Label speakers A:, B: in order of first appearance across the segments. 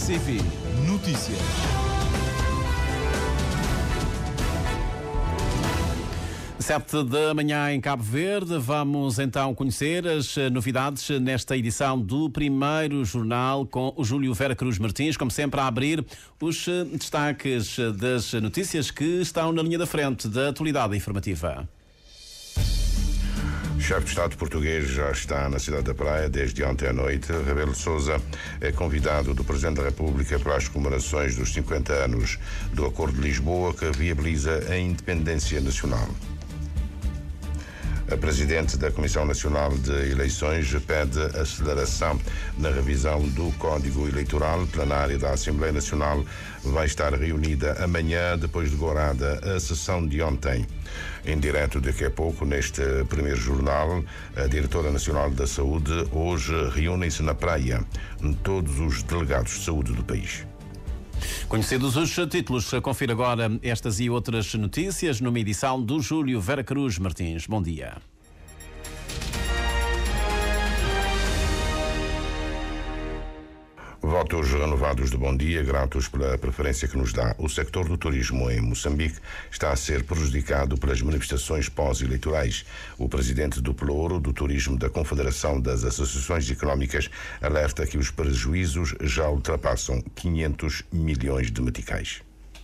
A: RCV Notícias. Sete da manhã em Cabo Verde. Vamos então conhecer as novidades nesta edição do primeiro jornal com o Júlio Vera Cruz Martins, como sempre a abrir os destaques das notícias que estão na linha da frente da atualidade informativa.
B: O chefe de Estado português já está na cidade da Praia desde ontem à noite. Rebelo de Sousa é convidado do Presidente da República para as comemorações dos 50 anos do Acordo de Lisboa, que viabiliza a independência nacional. A Presidente da Comissão Nacional de Eleições pede aceleração na revisão do Código Eleitoral. A plenária da Assembleia Nacional vai estar reunida amanhã, depois de gorada a sessão de ontem. Em direto daqui a pouco, neste primeiro jornal, a Diretora Nacional da Saúde, hoje reúnem-se na Praia todos os delegados de saúde do país.
A: Conhecidos os títulos, confira agora estas e outras notícias numa edição do Júlio Vera Cruz Martins. Bom dia.
B: Votos renovados de bom dia, gratos pela preferência que nos dá. O sector do turismo em Moçambique está a ser prejudicado pelas manifestações pós-eleitorais. O presidente do Pelouro do Turismo da Confederação das Associações Económicas alerta que os prejuízos já ultrapassam 500 milhões de meticais.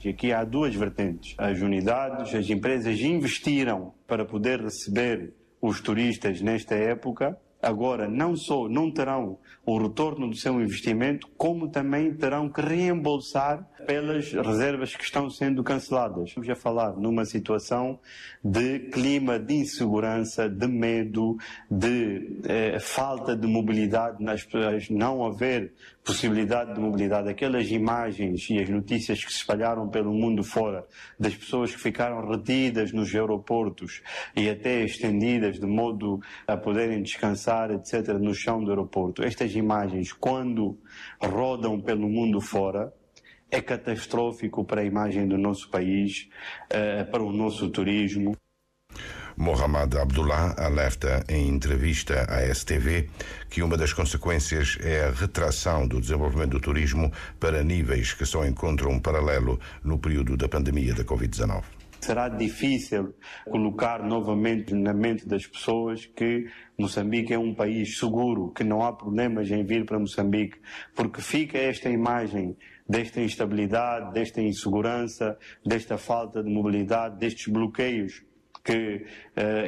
C: Aqui há duas vertentes. As unidades, as empresas investiram para poder receber os turistas nesta época. Agora, não só não terão o retorno do seu investimento, como também terão que reembolsar pelas reservas que estão sendo canceladas. Estamos a falar numa situação de clima de insegurança, de medo, de falta de mobilidade nas pessoas, não haver possibilidade de mobilidade. Aquelas imagens e as notícias que se espalharam pelo mundo fora, das pessoas que ficaram retidas nos aeroportos e até estendidas de modo a poderem descansar, etc., no chão do aeroporto. Estas imagens, quando rodam pelo mundo fora, é catastrófico para a imagem do nosso país, para o nosso turismo.
B: Mohamed Abdullah alerta em entrevista à STV que uma das consequências é a retração do desenvolvimento do turismo para níveis que só encontram um paralelo no período da pandemia da Covid-19.
C: Será difícil colocar novamente na mente das pessoas que Moçambique é um país seguro, que não há problemas em vir para Moçambique, porque fica esta imagem desta instabilidade, desta insegurança, desta falta de mobilidade, destes bloqueios que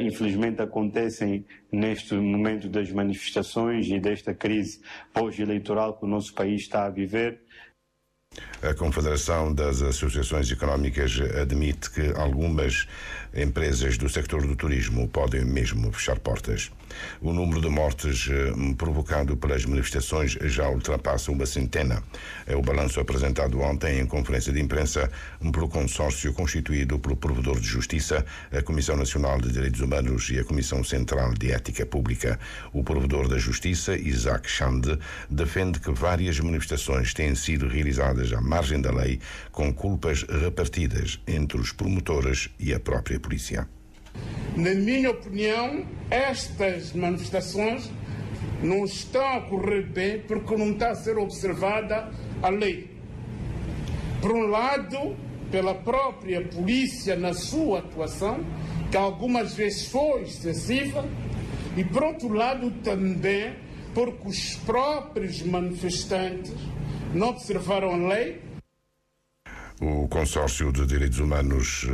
C: infelizmente acontecem neste momento das manifestações e desta crise pós-eleitoral que o nosso país está a viver.
B: A Confederação das Associações Económicas admite que algumas empresas do sector do turismo podem mesmo fechar portas. O número de mortes provocado pelas manifestações já ultrapassa uma centena. É o balanço apresentado ontem em conferência de imprensa pelo consórcio constituído pelo Provedor de Justiça, a Comissão Nacional de Direitos Humanos e a Comissão Central de Ética Pública. O Provedor da Justiça, Isaac Chande, defende que várias manifestações têm sido realizadas à margem da lei, com culpas repartidas entre os promotores e a própria polícia.
D: Na minha opinião, estas manifestações não estão a correr bem porque não está a ser observada a lei. Por um lado, pela própria polícia na sua atuação, que algumas vezes foi excessiva, e por outro lado também porque os próprios manifestantes não observaram a lei.
B: O Consórcio de Direitos Humanos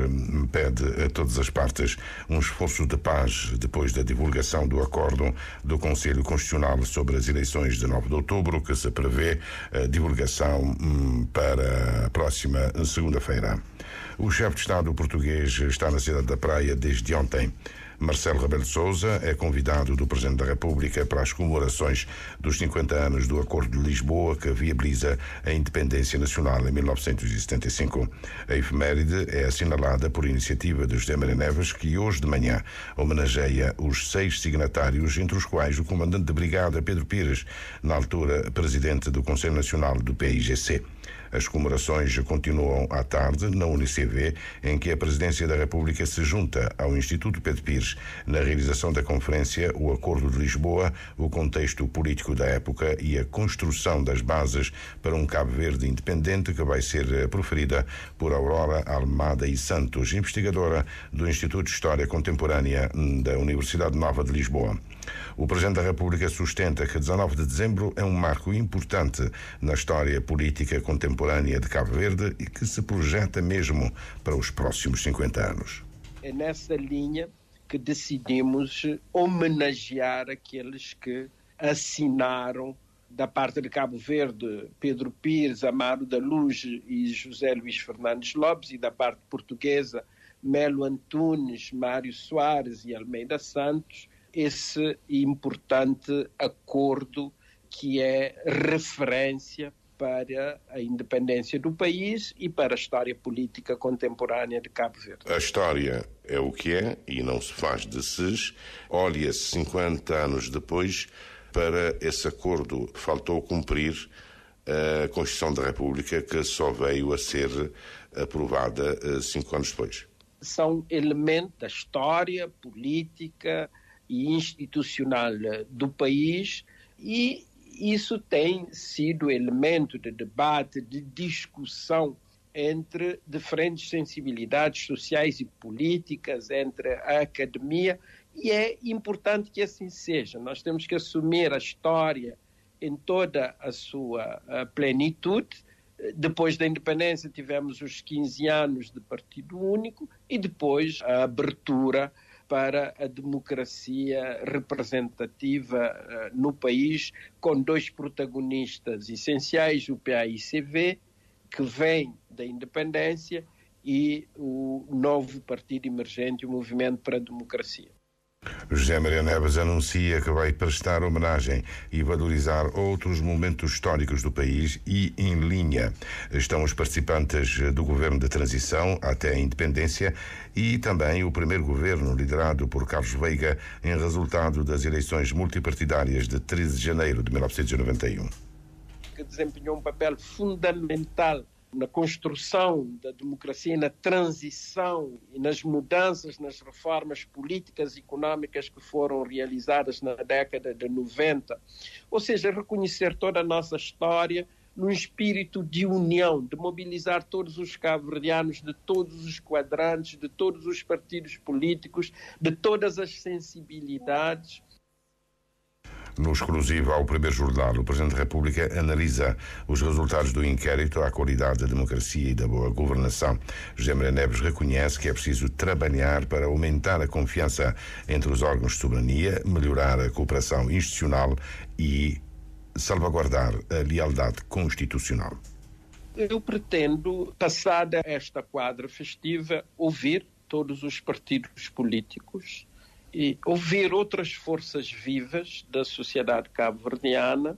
B: pede a todas as partes um esforço de paz depois da divulgação do acórdão do Conselho Constitucional sobre as eleições de 9 de outubro, que se prevê a divulgação para a próxima segunda-feira. O chefe de Estado português está na cidade da Praia desde ontem. Marcelo Rebelo de Sousa é convidado do Presidente da República para as comemorações dos 50 anos do Acordo de Lisboa, que viabiliza a independência nacional em 1975. A efeméride é assinalada por iniciativa de José Maria Neves, que hoje de manhã homenageia os 6 signatários, entre os quais o comandante de brigada Pedro Pires, na altura presidente do Conselho Nacional do PIGC. As comemorações continuam à tarde na UNICV, em que a Presidência da República se junta ao Instituto Pedro Pires na realização da conferência O Acordo de Lisboa, o contexto político da época e a construção das bases para um Cabo Verde independente, que vai ser proferida por Aurora Almada e Santos, investigadora do Instituto de História Contemporânea da Universidade Nova de Lisboa. O Presidente da República sustenta que 19 de dezembro é um marco importante na história política contemporânea de Cabo Verde e que se projeta mesmo para os próximos 50 anos.
E: É nessa linha que decidimos homenagear aqueles que assinaram, da parte de Cabo Verde, Pedro Pires, Amaro da Luz e José Luís Fernandes Lopes, e da parte portuguesa, Melo Antunes, Mário Soares e Almeida Santos, esse importante acordo que é referência para a independência do país e para a história política contemporânea de Cabo Verde.
B: A história é o que é e não se faz de sis. Olha-se 50 anos depois para esse acordo. Faltou cumprir a Constituição da República, que só veio a ser aprovada 5 anos depois.
E: São elementos da história política e institucional do país, e isso tem sido elemento de debate, de discussão entre diferentes sensibilidades sociais e políticas, entre a academia, e é importante que assim seja. Nós temos que assumir a história em toda a sua plenitude. Depois da independência tivemos os 15 anos de Partido Único e depois a abertura para a democracia representativa no país, com 2 protagonistas essenciais, o PAICV, que vem da independência, e o novo partido emergente, o Movimento para a Democracia.
B: José Maria Neves anuncia que vai prestar homenagem e valorizar outros momentos históricos do país, e em linha estão os participantes do governo de transição até a independência e também o primeiro governo liderado por Carlos Veiga em resultado das eleições multipartidárias de 13 de janeiro de 1991.
E: Que desempenhou um papel fundamental na construção da democracia, na transição e nas mudanças, nas reformas políticas e económicas que foram realizadas na década de 90. Ou seja, reconhecer toda a nossa história num espírito de união, de mobilizar todos os cabo-verdianos de todos os quadrantes, de todos os partidos políticos, de todas as sensibilidades.
B: No exclusivo ao Primeiro Jornal, o Presidente da República analisa os resultados do inquérito à qualidade da democracia e da boa governação. José Maria Neves reconhece que é preciso trabalhar para aumentar a confiança entre os órgãos de soberania, melhorar a cooperação institucional e salvaguardar a lealdade constitucional.
E: Eu pretendo, passada esta quadra festiva, ouvir todos os partidos políticos e ouvir outras forças vivas da sociedade cabo-verdiana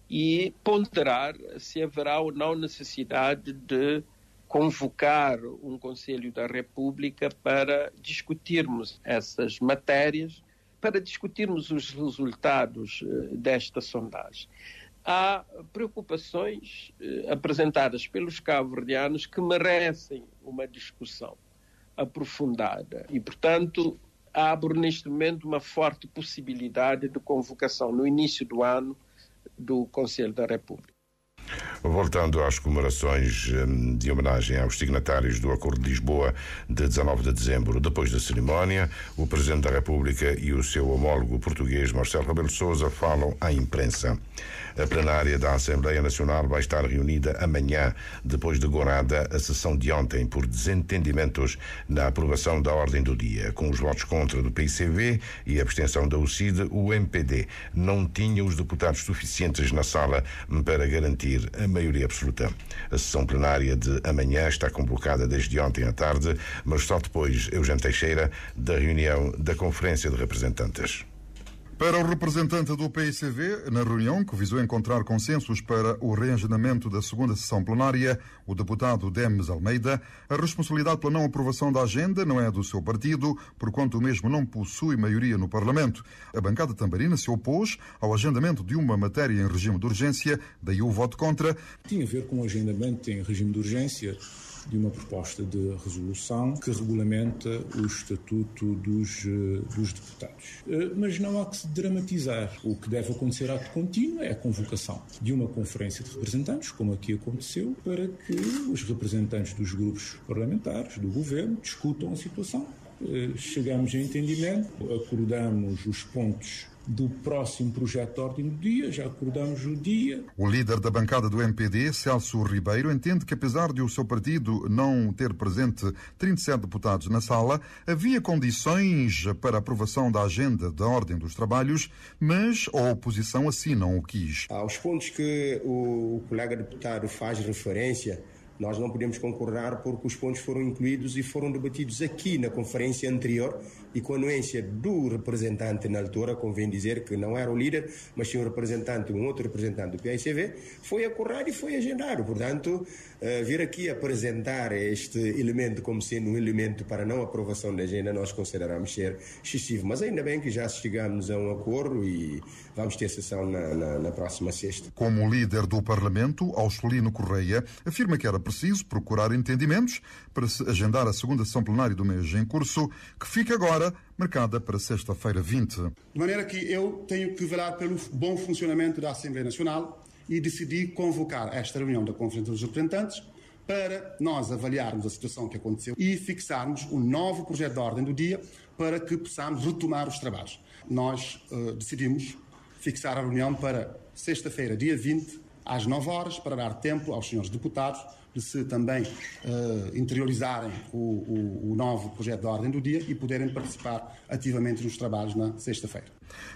E: e ponderar se haverá ou não necessidade de convocar um Conselho da República para discutirmos essas matérias, para discutirmos os resultados desta sondagem. Há preocupações apresentadas pelos cabo-verdianos que merecem uma discussão aprofundada e, portanto, abro neste momento uma forte possibilidade de convocação no início do ano do Conselho da República.
B: Voltando às comemorações de homenagem aos signatários do Acordo de Lisboa de 19 de dezembro, depois da cerimónia, o Presidente da República e o seu homólogo português, Marcelo Rebelo de Sousa, falam à imprensa. A plenária da Assembleia Nacional vai estar reunida amanhã, depois de gorada a sessão de ontem por desentendimentos na aprovação da ordem do dia. Com os votos contra do PICV e a abstenção da UCID, o MPD não tinha os deputados suficientes na sala para garantir a maioria absoluta. A sessão plenária de amanhã está convocada desde ontem à tarde, mas só depois, Eugênio Teixeira, da reunião da Conferência de Representantes.
F: Para o representante do PICV, na reunião que visou encontrar consensos para o reagendamento da segunda sessão plenária, o deputado Demes Almeida, a responsabilidade pela não aprovação da agenda não é do seu partido, porquanto o mesmo não possui maioria no Parlamento. A bancada tambarina se opôs ao agendamento de uma matéria em regime de urgência, daí o voto contra.
G: Tinha a ver com o agendamento em regime de urgência de uma proposta de resolução que regulamenta o estatuto dos deputados. Mas não há que se dramatizar. O que deve acontecer ato contínuo é a convocação de uma conferência de representantes, como aqui aconteceu, para que os representantes dos grupos parlamentares, do governo, discutam a situação. Chegamos a entendimento, acordamos os pontos do próximo projeto de ordem do dia, já acordamos o dia.
F: O líder da bancada do MPD, Celso Ribeiro, entende que apesar de o seu partido não ter presente 37 deputados na sala, havia condições para a aprovação da agenda da ordem dos trabalhos, mas a oposição assim não o quis.
H: Aos pontos que o colega deputado faz referência, nós não podemos concordar porque os pontos foram incluídos e foram debatidos aqui na conferência anterior e com a anuência do representante na altura, convém dizer que não era o líder, mas sim um outro representante do PICV, foi acordado e foi agendado. Portanto, vir aqui apresentar este elemento como sendo um elemento para não aprovação da agenda, nós consideramos ser excessivo. Mas ainda bem que já chegamos a um acordo e vamos ter sessão na próxima sexta.
F: Como líder do Parlamento, Auscelino Correia afirma que era preciso procurar entendimentos para se agendar a segunda sessão plenária do mês em curso, que fica agora marcada para sexta-feira 20.
I: De maneira que eu tenho que velar pelo bom funcionamento da Assembleia Nacional e decidi convocar esta reunião da Conferência dos Representantes para nós avaliarmos a situação que aconteceu e fixarmos um novo projeto de ordem do dia para que possamos retomar os trabalhos. Nós decidimos fixar a reunião para sexta-feira, dia 20, às 9 horas, para dar tempo aos senhores deputados de se também interiorizarem o novo projeto de ordem do dia e poderem participar ativamente nos trabalhos na sexta-feira.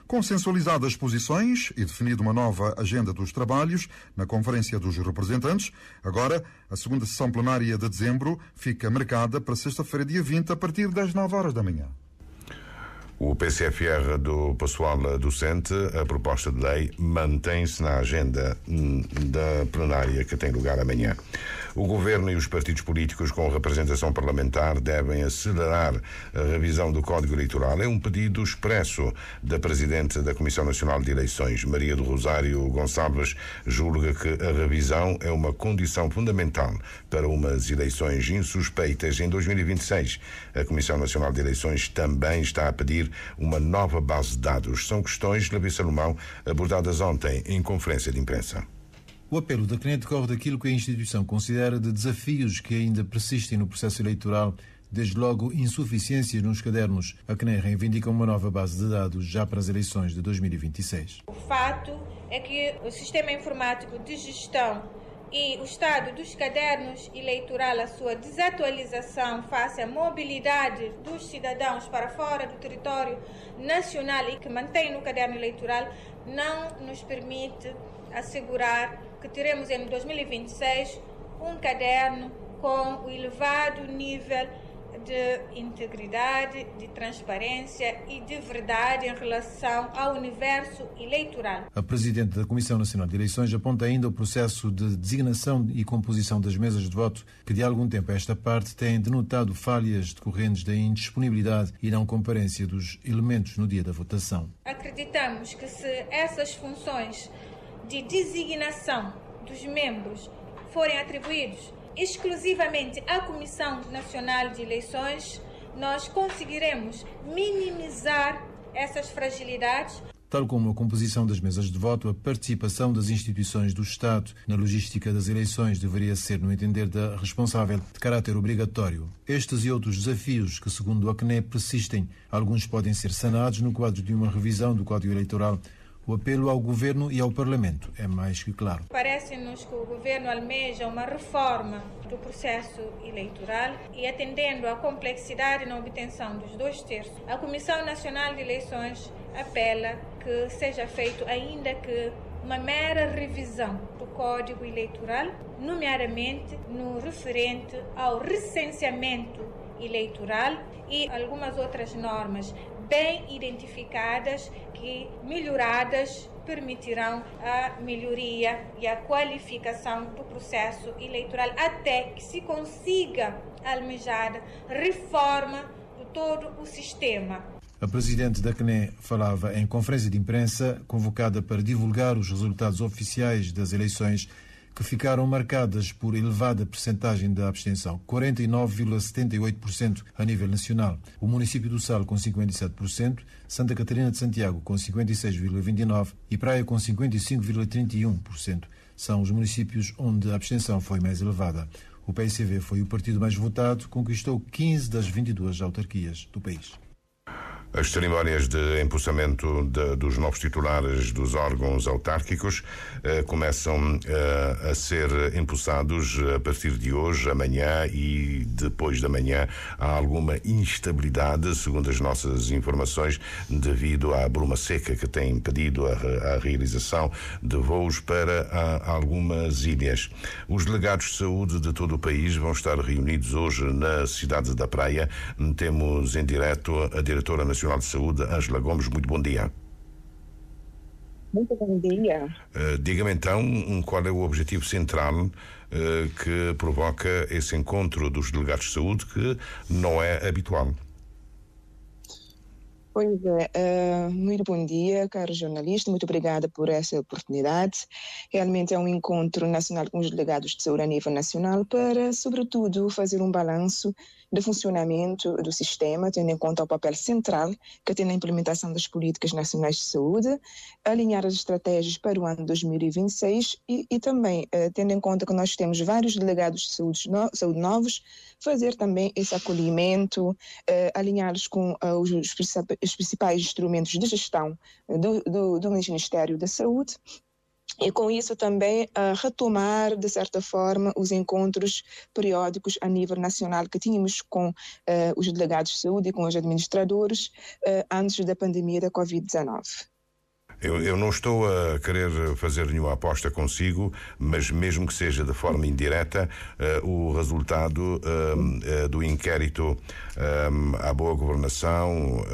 F: Consensualizadas as posições e definida uma nova agenda dos trabalhos na Conferência dos Representantes, agora a segunda sessão plenária de dezembro fica marcada para sexta-feira, dia 20, a partir das 9 horas da manhã.
B: O PCFR do pessoal docente, a proposta de lei mantém-se na agenda da plenária que tem lugar amanhã. O Governo e os partidos políticos com representação parlamentar devem acelerar a revisão do Código Eleitoral. É um pedido expresso da Presidente da Comissão Nacional de Eleições, Maria do Rosário Gonçalves, julga que a revisão é uma condição fundamental para umas eleições insuspeitas em 2026. A Comissão Nacional de Eleições também está a pedir uma nova base de dados. São questões, Levi Salomão, abordadas ontem em conferência de imprensa.
J: O apelo da CNE decorre daquilo que a instituição considera de desafios que ainda persistem no processo eleitoral, desde logo insuficiências nos cadernos. A CNE reivindica uma nova base de dados já para as eleições de 2026.
K: O fato é que o sistema informático de gestão e o estado dos cadernos eleitorais, a sua desatualização face à mobilidade dos cidadãos para fora do território nacional e que mantém no caderno eleitoral, não nos permite assegurar que teremos em 2026 um caderno com o elevado nível de integridade, de transparência e de verdade em relação ao universo eleitoral.
J: A Presidente da Comissão Nacional de Eleições aponta ainda o processo de designação e composição das mesas de voto, que de algum tempo a esta parte tem denotado falhas decorrentes da indisponibilidade e não comparência dos elementos no dia da votação.
K: Acreditamos que se essas funções de designação dos membros forem atribuídos exclusivamente à Comissão Nacional de Eleições, nós conseguiremos minimizar essas fragilidades.
J: Tal como a composição das mesas de voto, a participação das instituições do Estado na logística das eleições deveria ser, no entender da responsável, de caráter obrigatório. Estes e outros desafios que, segundo a CNE, persistem, alguns podem ser sanados no quadro de uma revisão do Código Eleitoral. O apelo ao Governo e ao Parlamento é mais que claro.
K: Parece-nos que o Governo almeja uma reforma do processo eleitoral e, atendendo à complexidade na obtenção dos 2/3, a Comissão Nacional de Eleições apela que seja feito ainda que uma mera revisão do Código Eleitoral, nomeadamente no referente ao recenseamento eleitoral e algumas outras normas bem identificadas que, melhoradas, permitirão a melhoria e a qualificação do processo eleitoral até que se consiga a almejada reforma de todo o sistema.
J: A presidente da CNE falava em conferência de imprensa convocada para divulgar os resultados oficiais das eleições, que ficaram marcadas por elevada percentagem da abstenção, 49,78% a nível nacional. O município do Sal com 57%, Santa Catarina de Santiago com 56,29% e Praia com 55,31%. São os municípios onde a abstenção foi mais elevada. O PSV foi o partido mais votado, conquistou 15 das 22 autarquias do país.
B: As cerimónias de empossamento dos novos titulares dos órgãos autárquicos começam a ser empossados a partir de hoje, amanhã e depois da manhã. Há alguma instabilidade, segundo as nossas informações, devido à bruma seca que tem impedido a realização de voos para algumas ilhas. Os delegados de saúde de todo o país vão estar reunidos hoje na cidade da Praia. Temos em direto a diretora nacional de Saúde, Ângela Gomes. Muito bom dia.
L: Muito bom dia.
B: Diga-me então qual é o objetivo central que provoca esse encontro dos delegados de saúde, que não é habitual.
L: Pois é, muito bom dia, caro jornalista, muito obrigada por essa oportunidade. Realmente é um encontro nacional com os delegados de saúde a nível nacional para, sobretudo, fazer um balanço do funcionamento do sistema, tendo em conta o papel central que tem na implementação das políticas nacionais de saúde, alinhar as estratégias para o ano 2026 e também, tendo em conta que nós temos vários delegados de saúde novos, fazer também esse acolhimento, alinhá-los com os principais instrumentos de gestão do Ministério da Saúde. E com isso também retomar, de certa forma, os encontros periódicos a nível nacional que tínhamos com os delegados de saúde e com os administradores antes da pandemia da Covid-19.
B: Eu não estou a querer fazer nenhuma aposta consigo, mas mesmo que seja de forma indireta, o resultado do inquérito à boa governação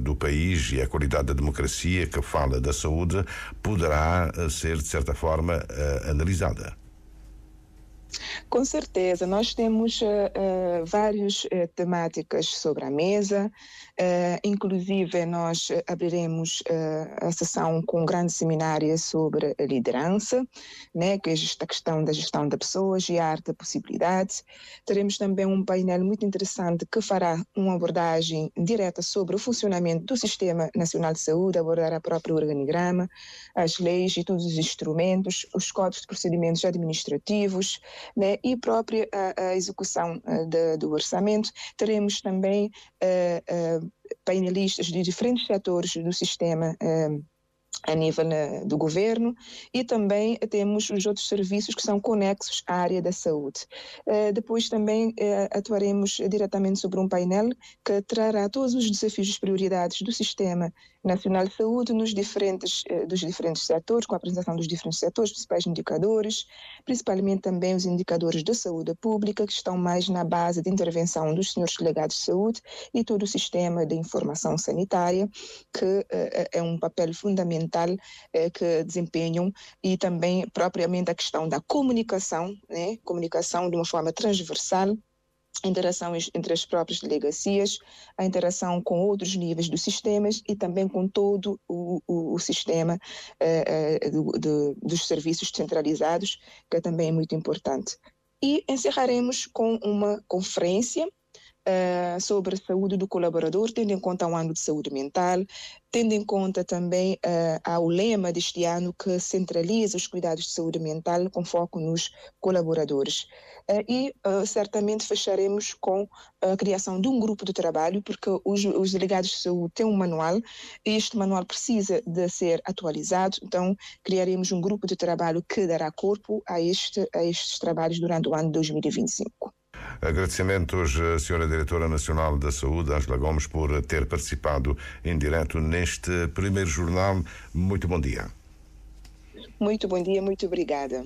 B: do país e à qualidade da democracia, que fala da saúde, poderá ser, de certa forma, analisada.
L: Com certeza, nós temos várias temáticas sobre a mesa, inclusive nós abriremos a sessão com um grande seminário sobre a liderança, né, que é esta questão da gestão de pessoas e a arte da possibilidade. Teremos também um painel muito interessante que fará uma abordagem direta sobre o funcionamento do Sistema Nacional de Saúde, abordar a própria organigrama, as leis e todos os instrumentos, os códigos de procedimentos administrativos, né, e própria a execução do orçamento. Teremos também painelistas de diferentes setores do sistema a nível do governo, e também temos os outros serviços que são conexos à área da saúde. Depois também atuaremos diretamente sobre um painel que trará todos os desafios e prioridades do Sistema Nacional de Saúde dos diferentes setores, com a apresentação dos diferentes setores, principais indicadores, principalmente também os indicadores da saúde pública, que estão mais na base de intervenção dos senhores delegados de saúde e todo o sistema de informação sanitária, que é um papel fundamental que desempenham, e também propriamente a questão da comunicação, né? Comunicação de uma forma transversal, a interação entre as próprias delegacias, a interação com outros níveis dos sistemas e também com todo o sistema dos serviços descentralizados, que também é muito importante. E encerraremos com uma conferência sobre a saúde do colaborador, tendo em conta o ano de saúde mental, tendo em conta também o lema deste ano, que centraliza os cuidados de saúde mental com foco nos colaboradores. E certamente fecharemos com a criação de um grupo de trabalho, porque os delegados de saúde têm um manual e este manual precisa de ser atualizado, então criaremos um grupo de trabalho que dará corpo a estes trabalhos durante o ano de 2025.
B: Agradecimentos, Sra. Diretora Nacional da Saúde, Ângela Gomes, por ter participado em direto neste primeiro jornal. Muito bom dia.
L: Muito bom dia, muito obrigada.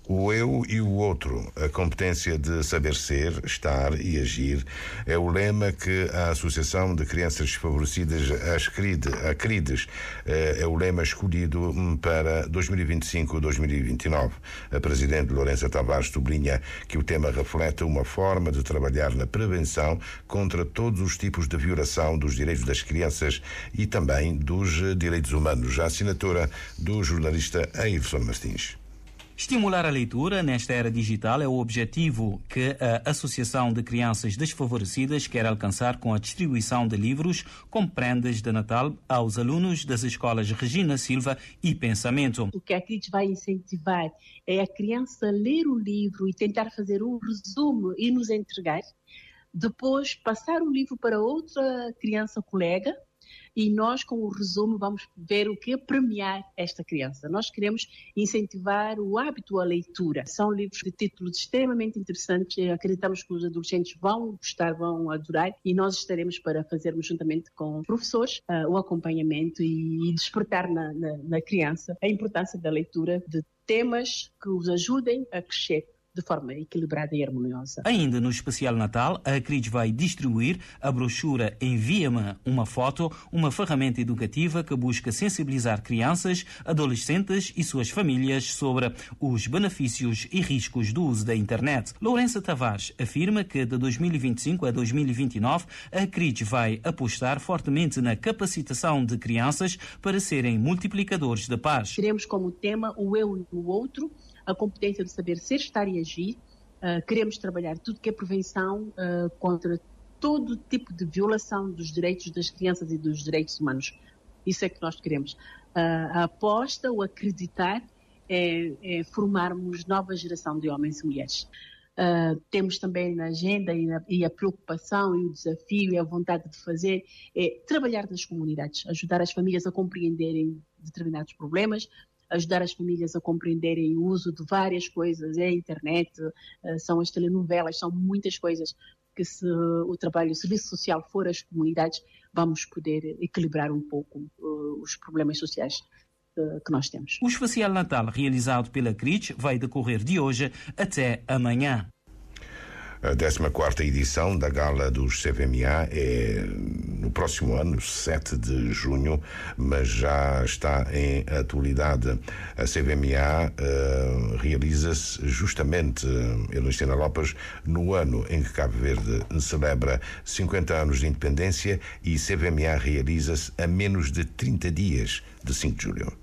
B: O eu e o outro, a competência de saber ser, estar e agir, é o lema que a Associação de Crianças Desfavorecidas, a CRIDES, é o lema escolhido para 2025-2029. A Presidente Lourença Tavares sublinha que o tema reflete uma forma de trabalhar na prevenção contra todos os tipos de violação dos direitos das crianças e também dos direitos humanos. A assinatura do jornalista Ailson Martins.
M: Estimular a leitura nesta era digital é o objetivo que a Associação de Crianças Desfavorecidas quer alcançar com a distribuição de livros com prendas de Natal aos alunos das escolas Regina Silva e Pensamento.
N: O que a CRIDES vai incentivar é a criança ler o livro e tentar fazer um resumo e nos entregar. Depois, passar o livro para outra criança colega. E nós, com o resumo, vamos ver o que é premiar esta criança. Nós queremos incentivar o hábito à leitura. São livros de títulos extremamente interessantes. Acreditamos que os adolescentes vão gostar, vão adorar. E nós estaremos para fazermos, juntamente com os professores, o acompanhamento e despertar na criança a importância da leitura de temas que os ajudem a crescer de forma equilibrada e harmoniosa.
M: Ainda no especial Natal, a CRIDES vai distribuir a brochura Envia-me uma Foto, uma ferramenta educativa que busca sensibilizar crianças, adolescentes e suas famílias sobre os benefícios e riscos do uso da internet. Lourença Tavares afirma que de 2025 a 2029 a CRIDES vai apostar fortemente na capacitação de crianças para serem multiplicadores da paz.
N: Teremos como tema o eu e o outro, a competência de saber ser, estar e agir. Queremos trabalhar tudo que é prevenção contra todo tipo de violação dos direitos das crianças e dos direitos humanos. Isso é que nós queremos. A aposta, o acreditar, é formarmos nova geração de homens e mulheres. Temos também na agenda e a preocupação e o desafio e a vontade de fazer é trabalhar nas comunidades, ajudar as famílias a compreenderem determinados problemas, ajudar as famílias a compreenderem o uso de várias coisas, a internet, são as telenovelas, são muitas coisas que se o trabalho, o serviço social for às comunidades, vamos poder equilibrar um pouco os problemas sociais que nós temos.
M: O especial Natal realizado pela CRIDES vai decorrer de hoje até amanhã.
B: A 14ª edição da Gala dos CVMA é no próximo ano, 7 de junho, mas já está em atualidade. A CVMA realiza-se justamente, Ernestina Lopes, no ano em que Cabo Verde celebra 50 anos de independência e CVMA realiza-se a menos de 30 dias de 5 de julho.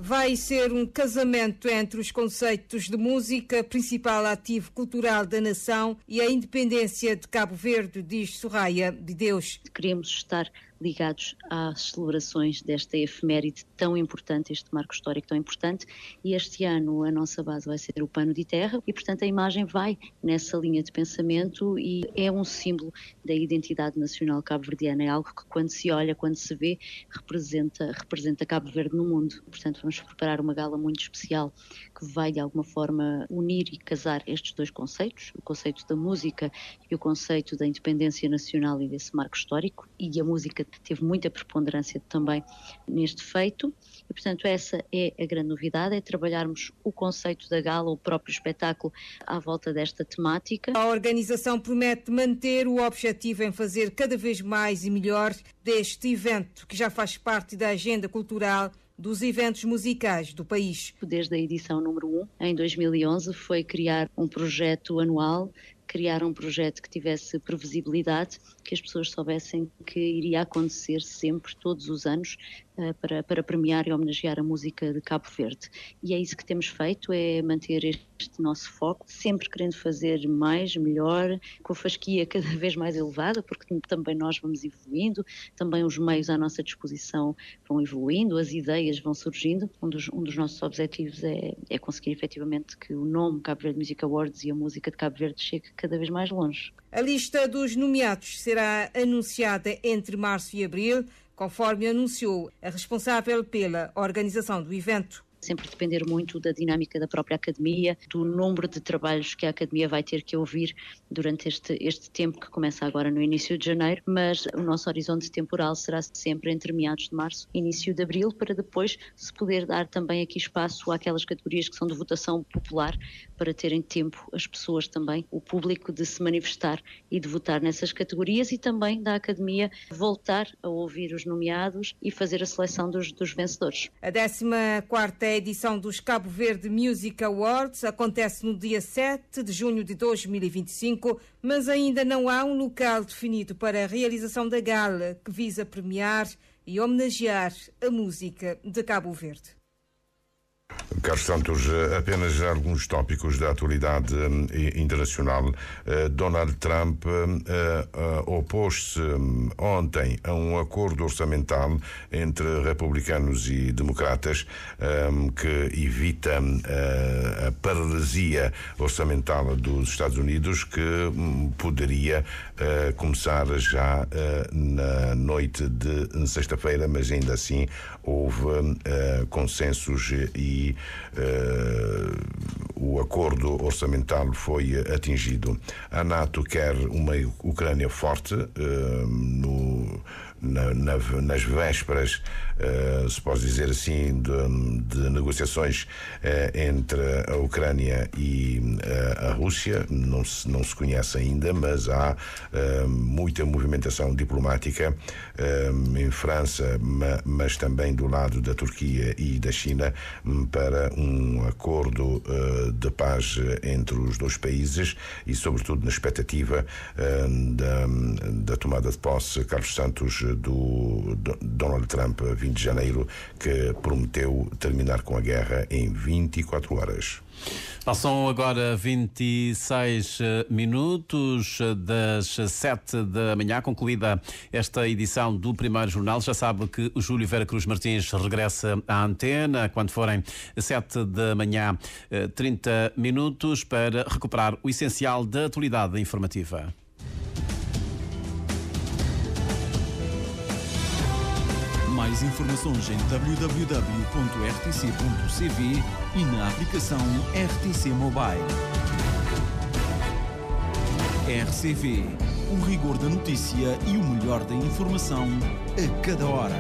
O: Vai ser um casamento entre os conceitos de música, principal ativo cultural da nação, e a independência de Cabo Verde, diz Soraya de Deus.
P: Queremos estar ligados às celebrações desta efeméride tão importante, este marco histórico tão importante, e este ano a nossa base vai ser o pano de terra e, portanto, a imagem vai nessa linha de pensamento e é um símbolo da identidade nacional cabo-verdiana, é algo que quando se olha, quando se vê, representa Cabo Verde no mundo. Portanto, vamos preparar uma gala muito especial que vai, de alguma forma, unir e casar estes dois conceitos, o conceito da música e o conceito da independência nacional e desse marco histórico, e a música teve muita preponderância também neste feito e, portanto, essa é a grande novidade, é trabalharmos o conceito da gala, o próprio espetáculo à volta desta temática.
O: A organização promete manter o objetivo em fazer cada vez mais e melhor deste evento, que já faz parte da agenda cultural dos eventos musicais do país.
P: Desde a edição número 1, em 2011, foi criar um projeto anual, criar um projeto que tivesse previsibilidade, que as pessoas soubessem que iria acontecer sempre, todos os anos, para premiar e homenagear a música de Cabo Verde. E é isso que temos feito, é manter este nosso foco, sempre querendo fazer mais, melhor, com a fasquia cada vez mais elevada, porque também nós vamos evoluindo, também os meios à nossa disposição vão evoluindo, as ideias vão surgindo. Um dos nossos objetivos é conseguir efetivamente que o nome Cabo Verde Music Awards e a música de Cabo Verde chegue cada vez mais longe.
O: A lista dos nomeados será anunciada entre março e abril, conforme anunciou a responsável pela organização do evento.
P: sempre depender muito da dinâmica da própria Academia, do número de trabalhos que a Academia vai ter que ouvir durante este tempo que começa agora no início de janeiro, mas o nosso horizonte temporal será sempre entre meados de março e início de abril, para depois se poder dar também aqui espaço àquelas categorias que são de votação popular, para terem tempo as pessoas também, o público, de se manifestar e de votar nessas categorias, e também da Academia voltar a ouvir os nomeados e fazer a seleção dos vencedores.
O: A 14ª edição dos Cabo Verde Music Awards acontece no dia 7 de junho de 2025, mas ainda não há um local definido para a realização da gala, que visa premiar e homenagear a música de Cabo Verde.
B: Carlos Santos, apenas alguns tópicos da atualidade internacional. Donald Trump opôs-se ontem a um acordo orçamental entre republicanos e democratas que evita a paralisia orçamental dos Estados Unidos, que poderia começar já na noite de sexta-feira, mas ainda assim houve consensos e o acordo orçamental foi atingido. A NATO quer uma Ucrânia forte. Nas vésperas, se pode dizer assim, de negociações entre a Ucrânia e a Rússia. Não se conhece ainda, mas há muita movimentação diplomática em França, mas também do lado da Turquia e da China, para um acordo de paz entre os dois países, e sobretudo na expectativa da tomada de posse, Carlos Santos, do Donald Trump, 20 de janeiro, que prometeu terminar com a guerra em 24 horas.
A: Passam agora 26 minutos das 7 da manhã, concluída esta edição do Primeiro Jornal. Já sabe que o Júlio Vera Cruz Martins regressa à antena quando forem 7 da manhã, 30 minutos, para recuperar o essencial da atualidade informativa.
Q: Mais informações em www.rtc.cv e na aplicação RTC Mobile. RCV, o rigor da notícia e o melhor da informação a cada hora.